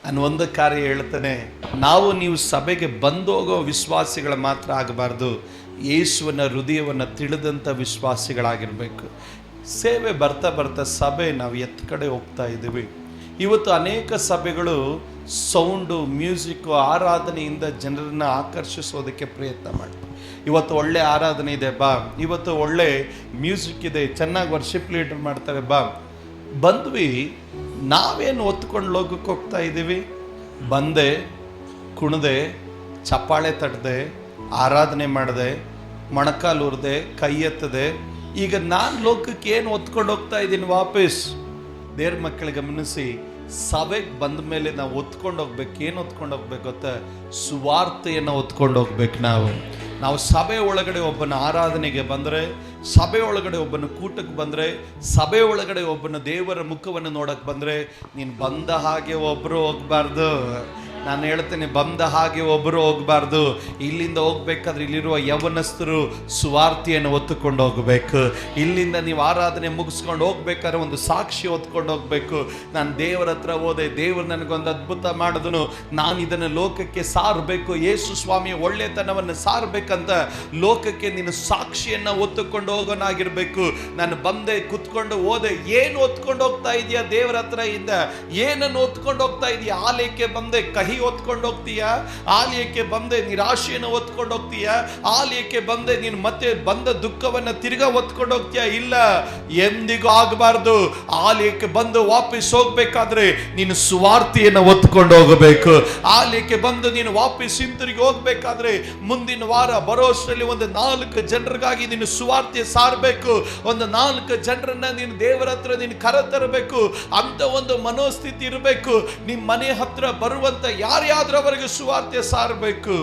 ನಾನು ಒಂದು ಕಾರ್ಯ ಹೇಳ್ತಾನೆ, ನೀವು ಸಭೆಗೆ ಬಂದೋಗೋ ವಿಶ್ವಾಸಿಗಳ ಮಾತ್ರ ಆಗಬಾರ್ದು, ಯೇಸುವಿನ ಹೃದಯವನ್ನು ತಿಳಿದಂಥ ವಿಶ್ವಾಸಿಗಳಾಗಿರಬೇಕು. ಸೇವೆ ಬರ್ತಾ ಬರ್ತಾ ಸಭೆ ನಾವು ಎತ್ತ ಕಡೆ ಹೋಗ್ತಾ ಇದ್ದೀವಿ. ಇವತ್ತು ಅನೇಕ ಸಭೆಗಳು ಸೌಂಡು, ಮ್ಯೂಸಿಕ್ಕು, ಆರಾಧನೆಯಿಂದ ಜನರನ್ನು ಆಕರ್ಷಿಸೋದಕ್ಕೆ ಪ್ರಯತ್ನ ಮಾಡ್ತೀವಿ. ಇವತ್ತು ಒಳ್ಳೆ ಆರಾಧನೆ ಇದೆ ಬಾ, ಇವತ್ತು ಒಳ್ಳೆ ಮ್ಯೂಸಿಕ್ ಇದೆ, ಚೆನ್ನಾಗಿ ವರ್ಷಿಪ್ ಲೀಡರ್ ಮಾಡ್ತಾರೆ ಬಾ. ಬಂದ್ವಿ, ನಾವೇನು ಒತ್ಕೊಂಡು ಲೋಕಕ್ಕೆ ಹೋಗ್ತಾ ಇದ್ದೀವಿ? ಬಂದೆ, ಕುಣಿದೆ, ಚಪ್ಪಾಳೆ ತಟ್ಟದೆ, ಆರಾಧನೆ ಮಾಡಿದೆ, ಮೊಣಕಾಲು ಉರ್ದೆ, ಕೈ ಎತ್ತದೆ. ಈಗ ನಾನು ಲೋಕಕ್ಕೆ ಏನು ಒತ್ಕೊಂಡು ಹೋಗ್ತಾ ಇದ್ದೀನಿ ವಾಪಸ್? ದೇವ್ರ ಮಕ್ಕಳಿಗೆ ಗಮನಿಸಿ, ಸಭೆಗೆ ಬಂದ ಮೇಲೆ ನಾವು ಒತ್ಕೊಂಡು ಹೋಗ್ಬೇಕು. ಏನು ಒತ್ಕೊಂಡು ಹೋಗ್ಬೇಕು ಗೊತ್ತಾ? ಸುವಾರ್ತೆಯನ್ನು ಒತ್ಕೊಂಡು ಹೋಗ್ಬೇಕು. ನಾವು ಸಭೆ ಒಳಗಡೆ ಒಬ್ಬನ ಆರಾಧನೆಗೆ ಬಂದರೆ, ಸಭೆ ಒಳಗಡೆ ಒಬ್ಬನ ಕೂಟಕ್ಕೆ ಬಂದರೆ, ಸಭೆ ಒಳಗಡೆ ಒಬ್ಬನ ದೇವರ ಮುಖವನ್ನು ನೋಡಕ್ಕೆ ಬಂದರೆ, ನೀನು ಬಂದ ಹಾಗೆ ಒಬ್ಬರು ಹೋಗ್ಬಾರ್ದು. ನಾನು ಹೇಳ್ತೇನೆ, ಬಂದ ಹಾಗೆ ಒಬ್ಬರು ಹೋಗಬಾರ್ದು. ಇಲ್ಲಿಂದ ಹೋಗ್ಬೇಕಾದ್ರೆ ಇಲ್ಲಿರುವ ಯವನಸ್ಥರು ಸುವಾರ್ತೆಯನ್ನು ಹೊತ್ತುಕೊಂಡು ಹೋಗಬೇಕು. ಇಲ್ಲಿಂದ ನೀವು ಆರಾಧನೆ ಮುಗಿಸ್ಕೊಂಡು ಹೋಗ್ಬೇಕಾದ್ರೆ ಒಂದು ಸಾಕ್ಷಿ ಹೊತ್ಕೊಂಡು ಹೋಗ್ಬೇಕು. ನಾನು ದೇವರ ಹತ್ರ ಹೋದೆ, ದೇವರು ನನಗೊಂದು ಅದ್ಭುತ ಮಾಡಿದನು, ನಾನು ಇದನ್ನು ಲೋಕಕ್ಕೆ ಸಾರಬೇಕು, ಯೇಸು ಸ್ವಾಮಿಯ ಒಳ್ಳೆತನವನ್ನು ಸಾರಬೇಕಂತ ಲೋಕಕ್ಕೆ ನೀನು ಸಾಕ್ಷಿಯನ್ನು ಹೊತ್ತುಕೊಂಡು ಹೋಗೋನಾಗಿರ್ಬೇಕು. ನಾನು ಬಂದೆ, ಕುತ್ಕೊಂಡು ಹೋದೆ. ಏನು ಹೊತ್ಕೊಂಡು ಹೋಗ್ತಾ ಇದೆಯಾ? ದೇವರ ಹತ್ರ ಇಂದ ಏನನ್ನು ಹೊತ್ಕೊಂಡು ಹೋಗ್ತಾ ಇದೆಯಾ? ಆಲಯಕ್ಕೆ ಬಂದೆ, ಕಹಿ ಹೊತ್ಕೊಂಡು ಹೋಗ್ತೀಯಾ? ಆಲಯಕ್ಕೆ ಬಂದೆ, ನಿರಾಶೆಯನ್ನು ಹೊತ್ಕೊಂಡು ಹೋಗ್ತೀಯಾ? ಆಲಯಕ್ಕೆ ಬಂದೆ, ನೀನು ಮತ್ತೆ ಬಂದ ದುಃಖವನ್ನು ತಿರ್ಗಾ ಹೊತ್ಕೊಂಡು ಹೋಗ್ತೀಯಾ? ಇಲ್ಲ, ಎಂದಿಗೂ ಆಗಬಾರ್ದು. ಆಲಯಕ್ಕೆ ಬಂದು ವಾಪಸ್ ಹೋಗ್ಬೇಕಾದ್ರೆ ನೀನು ಸುವಾರ್ತೆಯನ್ನು ಹೊತ್ಕೊಂಡು ಹೋಗಬೇಕು. ಆಲಯಕ್ಕೆ ಬಂದು ನೀನು ವಾಪಸ್ ಹಿಂತಿರುಗಿ ಹೋಗ್ಬೇಕಾದ್ರೆ ಮುಂದಿನ ವಾರ ಬರೋಷ್ಟರಲ್ಲಿ ಒಂದು 4 ಜನರಿಗಾಗಿ ನೀನು ಸುವಾರ್ತೆ ಸಾರಬೇಕು. ಒಂದು 4 ಜನರನ್ನ ನೀನು ದೇವರ ಹತ್ರ ನೀನು ಕರೆತರಬೇಕು. ಅಂತ ಒಂದು ಮನೋಸ್ಥಿತಿ ಇರಬೇಕು. ನಿಮ್ಮ ಮನೆ ಹತ್ರ ಬರುವಂತ ಯಾರ್ಯಾದ್ರೂ ಅವರಿಗೆ ಸುವಾರ್ತೆ ಸಾರಬೇಕು.